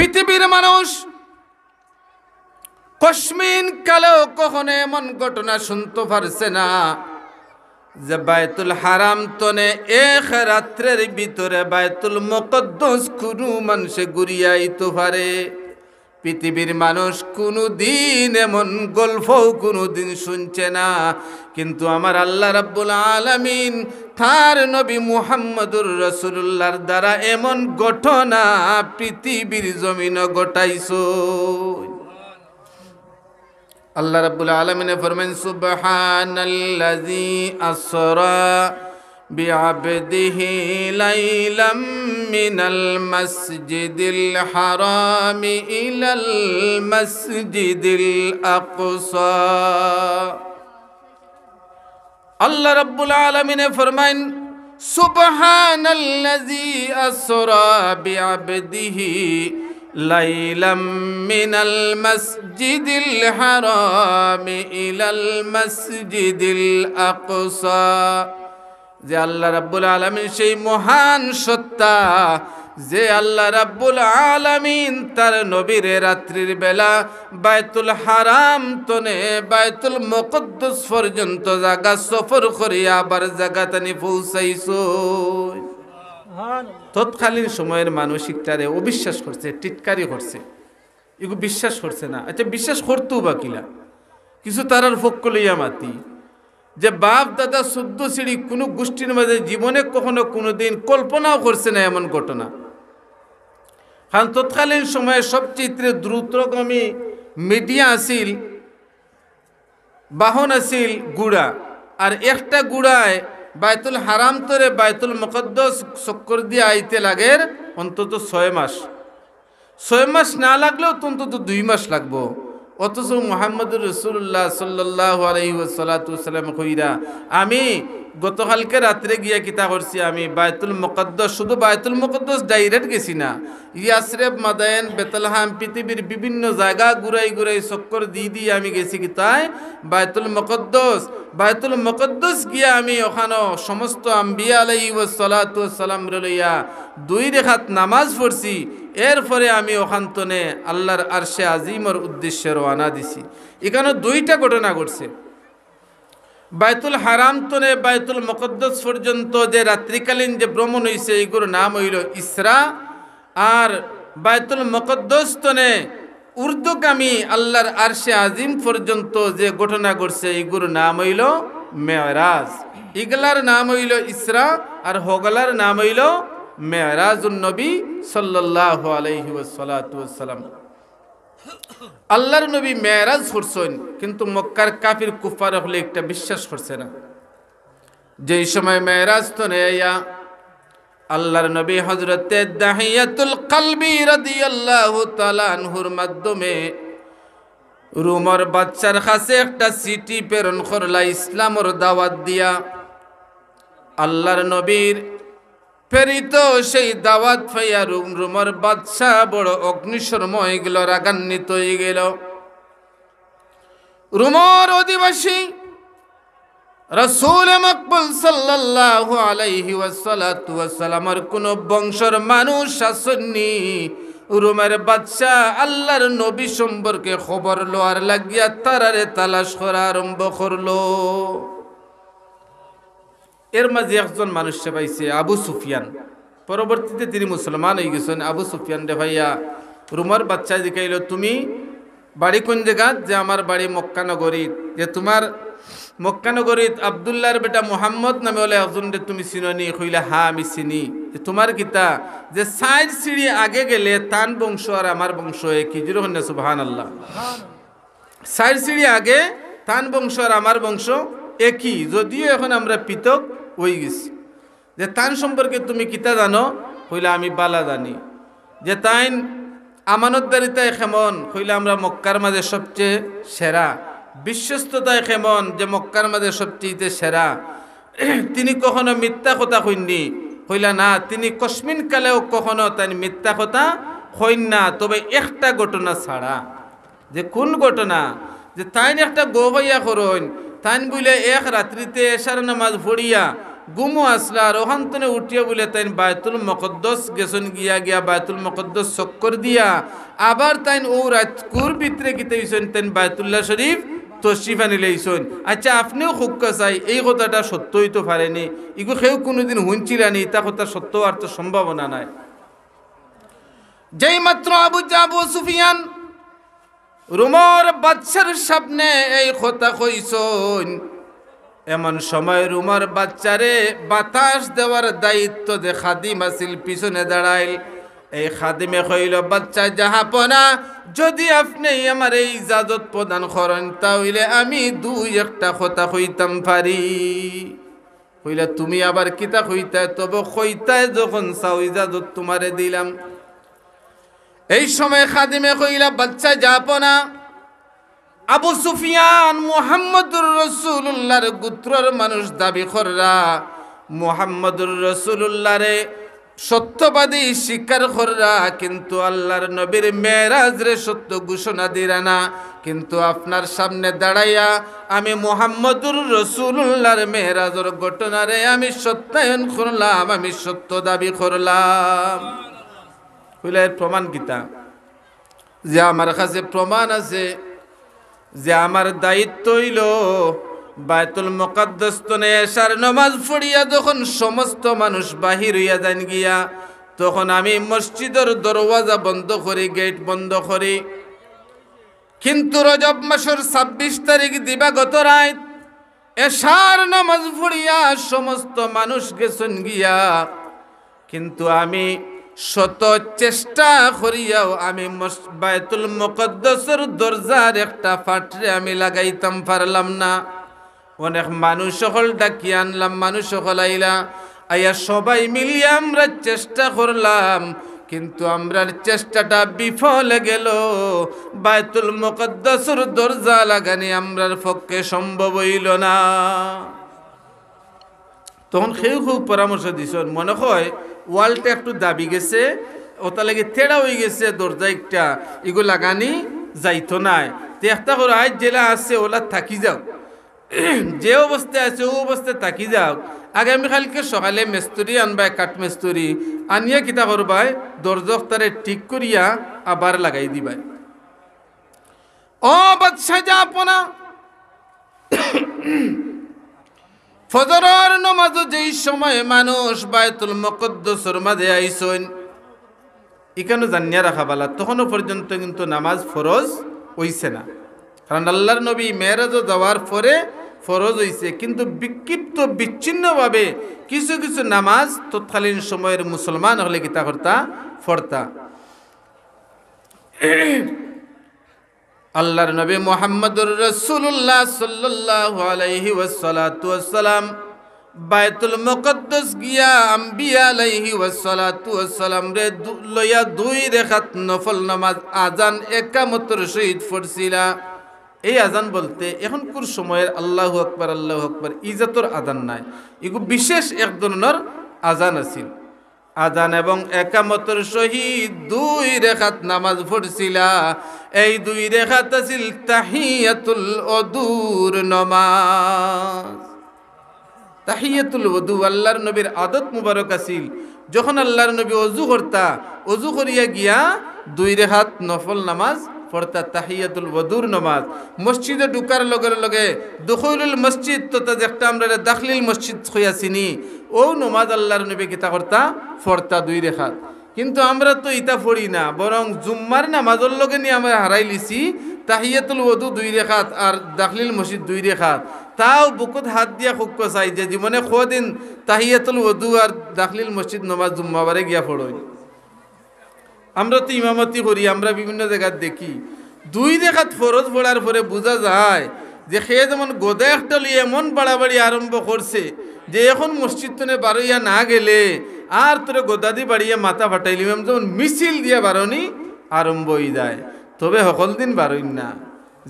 পৃথিবীর মানুষ কসমিন কালেও কখনো এমন ঘটনা শুনতে পারছে না যে বায়তুল হারাম তনে এক রাত্রের ভিতরে বায়তুল মুকদ্দাস কোনো মানুষে ঘুরিয়াইতে পারে। পৃথিবীর মানুষ কোনো দিন এমন গল্পও কোনো দিন শুনছে না, কিন্তু আমার আল্লাহ রাব্বুল আলামিন তার নবী মুহাম্মদুর রাসূলুল্লাহর দ্বারা এমন ঘটনা পৃথিবীর জমিনে ঘটাইছো। আল্লাহ রাব্বুল আলামিন ফরমান সুবহানাল্লাযী আসরা বিআবদিহি লাইলাম মিনাল মাসজিদিল হারামি ইলাল মাসজিদিল আকসা। আল্লাহ রাব্বুল আলামিন ফরমান সুবহানাল্লাযী আসরা বিআবদিহি লাইলাম মিনাল মাসজিদিল হারামি ইলাল মাসজিদিল আকসা। যে আল্লাহ রাব্বুল আলামিন সেই মহান সত্তা, যে আল্লাহ রাব্বুল আলামিন তার নবীর রাত্রির বেলা বায়তুল হারাম তনে বায়তুল মুকদ্দাস পর্যন্ত জায়গা সফর করিয়া আবার জায়গাটানি পৌঁছাইছো। তৎকালীন সময়ের মানসিকটারে অবিশ্বাস করছে, টিটকারি করছে, এগুলো বিশ্বাস করছে না। আচ্ছা বিশ্বাস করতেও বা কিলা কিছু তারার পক্ষ লইয়া মাতি যে বাপ দাদা 14 সিঁড়ি কোনো গোষ্ঠীর মাঝে জীবনে কখনো কোনো দিন কল্পনাও করছে না এমন ঘটনা। কারণ তৎকালীন সময়ে সবচেয়ে দ্রুতগামী মিডিয়া আসিল, বাহন আসিল গুড়া, আর একটা গুড়ায় বায়তুল হারাম তরে বায়তুল মুকদ্দাস চক্কর দিয়ে আইতে লাগে অন্তত 6 মাস। 6 মাস না লাগলেও অন্তত 2 মাস লাগবো। অথচ মুহাম্মদুর রাসূলুল্লাহ সাল্লাল্লাহু আলাইহি ওয়াসাল্লাম কইরা আমি গতকালকে রাত্রে গিয়া কিতা করছি, আমি বায়তুল মুকদ্দাস, শুধু বায়তুল মুকদ্দাস ডাইরেক্ট গেছি না, ইয়াসরিব, মাদায়েন, বেতলহাম, পৃথিবীর বিভিন্ন জায়গা ঘুরাই ঘুরাই চক্কর দিয়ে আমি গেছি কিতায় বায়তুল মুকদ্দাস। বায়তুল মুকদ্দাস গিয়া আমি ওখানে সমস্ত আম্বিয়া আলাইহিস সালাতু ওয়াস সালাম লইয়া 2 রাকাত নামাজ পড়ছি। এরপরে আমি ওখান তনে আল্লাহর আরশে আজিমের উদ্দেশ্যে রওনা দিছি। এখানে 2টা ঘটনা ঘটছে। বায়তুল হারাম তনে বায়তুল মুকদ্দাস পর্যন্ত যে রাত্রিকালীন যে ভ্রমণ হইছে এইগুলোর নাম হইল ইসরা, আর বায়তুল মুকদ্দাস তনে ঊর্ধ্বগামী আল্লাহর আরশে আজিম পর্যন্ত যে ঘটনা ঘটছে এইগুলোর নাম হইল মেরাজ। ইগলার নাম হইল ইসরা আর হগলার নাম হইল মেরাজুন নবী সাল্লাল্লাহু আলাইহি ওয়াসাল্লাম। আল্লাহর নবী মেরাজ করছেন, কিন্তু মক্কার কাফির কুফার হলে একটা বিশ্বাস করছে না। যেই সময় মেরাজ তো নেয়া আল্লাহর নবী হযরতে দাহিয়াতুল কলবি রাদিয়াল্লাহু তাআলা আনহুর মাধ্যমে রুমর বাচ্চার কাছে একটা চিঠি প্রেরণ করলা ইসলামের দাওয়াত দিয়া। আল্লাহর নবীর প্রেরিত সেই দাওয়াত পাইয়া রুমর বাদশা বড় অগ্নিশর্ম হয়ে গেল, রাগান্বিত হয়ে গেল। রুমর অধিবাসী রাসূল মকবুল সাল্লাল্লাহু আলাইহি ওয়াসাল্লামের কোন বংশের মানুষ আসেননি। রুমের বাদশা আল্লাহর নবী সম্পর্কে খবর লওয়ার লাগিয়া তারারে তালাশ করা আরম্ভ করলো। এর মাঝে একজন মানুষকে পাইছে আবু সুফিয়ান, পরবর্তীতে তিনি মুসলমান হয়ে গেছেন। আবু সুফিয়ান রে ভাইয়া রুমার বাচ্চা জিকাইল, তুমি বাড়ি কোন জায়গা? যে আমার বাড়ি মক্কা নগরীত। যে তোমার মক্কা নগরীত আবদুল্লাহর বেটা মুহাম্মদ নামে হলে একজন রে তুমি চিননি? কইলা হ্যাঁ আমি চিনি। যে তোমার কিতা? যে 4 সিঁড়ি আগে গেলে তান বংশ আর আমার বংশ একই। জিরো হন্যা সুবহানাল্লাহ। 4 সিঁড়ি আগে তান বংশ আর আমার বংশ একই, যদিও এখন আমরা পৃথক হয়ে গেছি। যে তান সম্পর্কে তুমি কিতা জানো? কইলা আমি বালা জানি। যে তাইন আমানতদারিতায় কেমন? কইলা আমরা মক্কার মাঝে সবচেয়ে সেরা। বিশ্বস্ততায় কেমন? যে মক্কার মাঝে সবচেয়ে সেরা। তিনি কখনো মিথ্যা কথা কইননি? কইলা না, তিনি কসমিন কালেও কখনো তাই মিথ্যা কথা কইন না, তবে একটা ঘটনা ছাড়া। যে কোন ঘটনা? যে তাইন একটা গো হইয়া করইন, তাইন বলে এক রাত্রিতে এশার নামাজ পড়িয়া গুমো আসলা আর ওখান থেকে উঠিয়ে বলে তাই বায়তুল মুকদ্দাস গেছন গিয়া বায়তুল মুকদ্দাস চক্কর দিয়া আবার তাই ও রাতকুর ভিতরে কিতে হইছেন তাই বায়তুল্লাহ শরীফ তশরিফ আনি লইছেন। আচ্ছা আপনিও খুক্কা চাই এই কথাটা সত্য হইতে পারেনি, ইগো কেউ কোনোদিন শুনছিলানি, তা কথা সত্য আর তো সম্ভাবনা নাই। যেই মাত্র আবু সুফিয়ান রুমর বাদশার সামনে এই কথা কইছেন, এমন সময় রুমার বাচ্চারে বাতাস দেওয়ার দায়িত্ব যে খাদিম আছিল পিছনে দাঁড়াইল। এই খাদিমে কইল, বাচ্চা জাহাপনা, যদি আপনি আমার এই ইজাজত প্রদান করেন তাহলে আমি দুই একটা কথা কইতাম পারি। কইলা, তুমি আবার কিতা কইতা? তবে কইতায় যখন চাও ইজাজত তোমারে দিলাম। এই সময় খাদিমে কইলা, বাচ্চা জাহাপনা, আবু সুফিয়ান মুহাম্মদুর রাসূলুল্লাহর গোত্রের মানুষ দাবি কররা, মুহাম্মদুর রাসূলুল্লাহরে সত্যবাদী স্বীকার কররা, কিন্তু আল্লাহর নবীর মেরাজ রে সত্য ঘোষণা দিরা না। কিন্তু আপনার সামনে দাঁড়াইয়া আমি মুহাম্মদুর রাসূলুল্লাহর মেরাজের ঘটনারে আমি সত্যায়ন করলাম, আমি সত্য দাবি করলাম। কইলা, এর প্রমাণ কিতা? যে আমার কাছে প্রমাণ আছে যে আমার দায়িত্ব হইল বায়তুল মুকদ্দাস তনে এশার নামাজ পড়িয়া যখন সমস্ত মানুষ বাহির হইয়া যান গিয়া, তখন আমি মসজিদের দরওয়াজা বন্ধ করি, গেট বন্ধ করি। কিন্তু রজব মাসের 26 তারিখ দিবাগত রাত এশার নামাজ পড়িয়া সমস্ত মানুষ গেছেন গিয়া, কিন্তু আমি শত চেষ্টা করিয়াও আমি বায়তুল মুকদ্দাসের দরজার একটা ফাটরে আমি লাগাইতাম পারলাম না। অনেক মানুষ সকল ডাকিয়ে আনলাম, মানুষ সকল আইলা, আইয়া সবাই মিলিয়ে আমরা চেষ্টা করলাম, কিন্তু আমরার চেষ্টাটা বিফলে গেল। বায়তুল মুকদ্দাসের দরজা লাগানি আমরার পক্ষে সম্ভব হইল না। তখন কেউ খুব পরামর্শ দিছ, মনে হয় ওয়ালটা একটু দাবি গেছে, ওটা লাগে তেড়া হয়ে গেছে, দরজা একটা এগুলো লাগানি যাইতো নাই। তো একটা করে আজ জেলা আছে ওলা থাকি যাও, যে অবস্থায় আছে ও অবস্থায় থাকি যাও। আগামীকালকে সকালে মেস্তুরি আনবাই, কাঠ মেস্তুরি আনিয়া কিতা করবাই, দরজা তারে ঠিক করিয়া আবার লাগাই দিবাই। ও বাদশা জাহাপনা, ফজরের নামাজ যেই সময় মানুষ বায়তুল মুকদ্দাসের মাঝে আইসেন, এখানে জানিয়া রাখা বালা, তখনও পর্যন্ত কিন্তু নামাজ ফরজ হইছে না। কারণ আল্লাহর নবী মেরাজে যাওয়ার পরে ফরজ হইছে, কিন্তু বিক্ষিপ্ত বিচ্ছিন্নভাবে কিছু কিছু নামাজ তৎকালীন সময়ের মুসলমান হলে কিতা করতা, পড়তা। আল্লাহর নবী মুহাম্মদুর রাসূলুল্লাহ সাল্লাল্লাহু আলাইহি ওয়াসাল্লাম বায়তুল মুকদ্দাস গিয়া আম্বিয়া আলাইহি ওয়াসাল্লাম রে লইয়া 2 রাকাত নফল নামাজ আজান একামতের সহিত পড়ছিলা। এই আজান বলতে এখনকার সময়ের আল্লাহু আকবার ইজাতর আজান নাই, এগুলো বিশেষ এক ধরনের আজান আছিল। আজান এবং একামতের সহিত 2 রাকাত নামাজ পড়ছিলা। এই 2 রাকাত আছিল তাহিয়াতুল ওযুর নামাজ। তাহিয়াতুল ওযু আল্লাহর নবীর আদত মুবারক আছিল, যখন আল্লাহর নবী ওযু করতা, ওযু করিয়া গিয়া 2 রাকাত নফল নামাজ পড়তা, তাহিয়াতুল ওযুর নামাজ। মসজিদে ঢুকার লগে লগে দুখুলুল মসজিদ, তো একটা আমরা দাখলিল মসজিদ হইয়া চিনি, ও নামাজ আল্লাহর নবী কিতা করতা, পড়তা 2 রাকাত। কিন্তু আমরা তো ইটা পড়ি না, বরং জুম্মার নামাজের লগে নিয়ে আমরা হারাই লিছি তাহিয়াতুল ওযু 2 রাকাত আর দাখলিল মসজিদ 2 রাকাত। তাও বুকুত হাত দিয়া খুব চাই যে জীবনে কদিন তাহিয়াতুল ওযু আর দাখলিল মসজিদ নামাজ জুম্মাবারে গিয়া পড়ই। আমরা তো ইমামতি করি, আমরা বিভিন্ন জায়গায় দেখি 2 রাকাত ফরজ পড়ার পরে বোঝা যায় যে সে যেমন গোদা একটা লিয়ে এমন বাড়াবাড়ি আরম্ভ করছে যে এখন মসজিদ তনে বাড়াইয়া না গেলে আর তোরে গোদা দি বাড়িয়া মাথা ফাটাইলি, যেমন মিছিল দিয়া বারণি আরম্ভ হয়ে যায়। তবে সকল দিন বারইন না,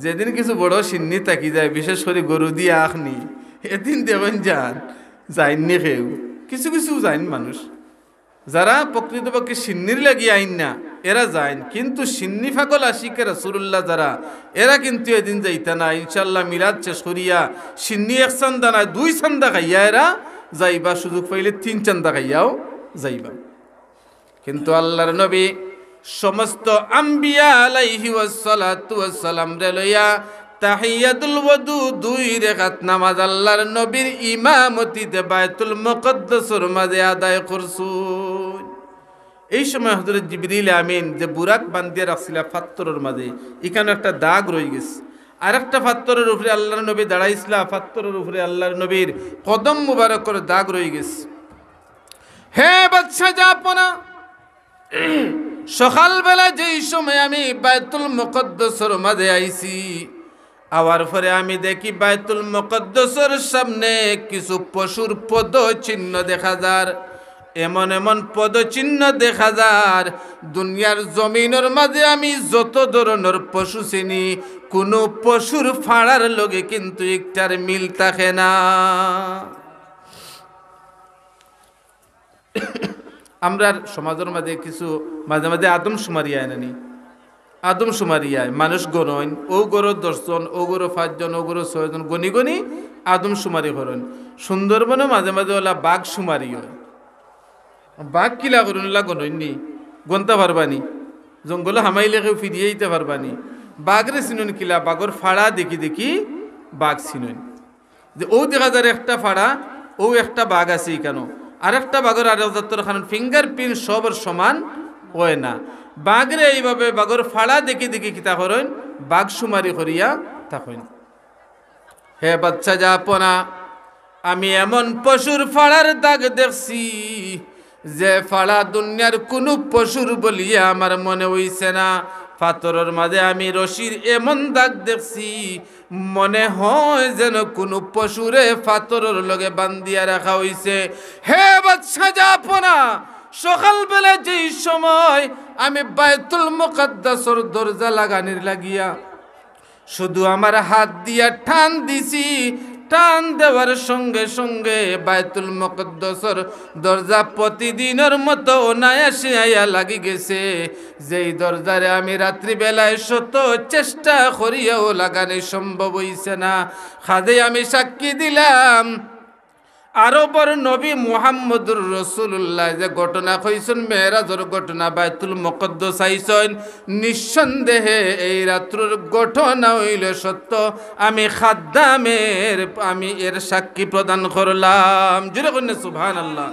যেদিন কিছু বড় সিন্নি থাকি যায়, বিশেষ করে গরু দিয়ে আখনি, এদিন দেবেন যান যাইননি, কেউ কিছু কিছু যাইন মানুষ যারা প্রকৃতপক্ষে সিন্নির লাগিয়ে আইন না, এরা যাইন। কিন্তু সিন্নি ফাগল আশিকে রাসূলুল্লাহ যারা, এরা কিন্তু এদিন যাইতা না। ইনশাল্লাহ মিলাদ শেষ করিয়া সিন্নি 1 চান্দা না 2 চান্দা খাইয়া এরা যাইবা, সুযোগ পাইলে 3 চান্দা খাইয়াও যাইবা। কিন্তু আল্লাহর নবী সমস্ত আম্বিয়া আলাইহি ওয়াসসালাতু ওয়াসসালাম রে লইয়া তাহিয়াতুল ওযু 2 রাকাত নামাজ আল্লাহর নবীর ইমামতিতে বাইতুল মুকদ্দাসের মাঝে আদায় করছুন। এই সময় হযরত জিবরিল আমিন যে বুরাক বান্ধিয়া রাখছিল পাথরের মাঝে, এখানে একটা দাগ রয়ে গেছে। আর একটা পাথরের উপরে আল্লাহর নবী দাঁড়াইছিল, পাথরের উপরে আল্লাহর নবীর কদম মুবারকের দাগ রয়ে গেছে। হে বাদশা জাপনা, সকালবেলা যেই সময় আমি বাইতুল মুকদ্দাসের মাঝে আইছি, আওয়ার পরে আমি দেখি বাইতুল মুকদ্দাসের সামনে কিছু পশুর পদচিহ্ন দেখা যায়। এমন এমন পদচিহ্ন দেখা যায়, দুনিয়ার জমিনের মাঝে আমি যত ধরনের পশু চিনি, কোনো পশুর ফাড়ার লগে কিন্তু একটার মিল থাকে না। আমরা সমাজের মাঝে কিছু মাঝে মাঝে আদমশুমারি আয় নানি, আদমশুমারি আয়, মানুষ গণন, ও গরো 10 জন, ও গরো 5 জন, ও গরো 6 জন, গনি গনি আদমশুমারি করেন। সুন্দরবনে মাঝে মাঝে ওলা বাঘ শুমারি হয়। বাঘ কিলা করুন, ওলা গণনি গনতে পারবানি, জঙ্গলে হামাইলে কেউ ফিরিয়ে দিতে পারবানি। বাঘরে চিনুন কিলা, বাঘর ফাড়া দেখি দেখি বাঘ চিনুন। যে ও দেখা যায় একটা ফাড়া, ও একটা বাঘ আছে কেন, আর একটা বাঘর আর খান ফিঙ্গার প্রিন্ট সবর সমান হয় না। বাঘরে এইভাবে বাঘর ফাড়া দেখি দেখি কিতা করেন, বাঘ সুমারি করিয়া থাকেন। হে বাচ্চা জাপনা, আমি এমন পশুর ফাড়ার দাগ দেখছি যে ফাড়া দুনিয়ার কোনো পশুর বলিয়া আমার মনে হইছে না। পাথরের মাঝে আমি রশির এমন দাগ দেখছি, মনে হয় যেন কোনো পশুরে পাথরের লগে বান্ধিয়া রাখা হইছে। হে বাদশা জাপনা, সকালবেলা যেই সময় আমি বাইতুল মুকদ্দাসের দরজা লাগানির লাগিয়া শুধু আমার হাত দিয়া টান দিছি, টান দেওয়ার সঙ্গে সঙ্গে বাইতুল মুকদ্দাসের দরজা প্রতিদিনের মতো অনায়াসে আইয়া লাগি গেছে। যেই দরজারে আমি রাত্রিবেলায় শত চেষ্টা করিয়াও লাগানো সম্ভব হইছে না। খাদে আমি সাক্ষী দিলাম, আরবর নবী মুহাম্মদুর রাসূলুল্লাহ যে ঘটনা কইছেন, মেরাজের ঘটনা, বাইতুল মুকদ্দাস আইছেন, নিঃসন্দেহে এই রাত্রের ঘটনা হইল সত্য। আমি খাদ্দামের, আমি এর সাক্ষী প্রদান করলাম। জোরে কইনা সুবহানাল্লাহ।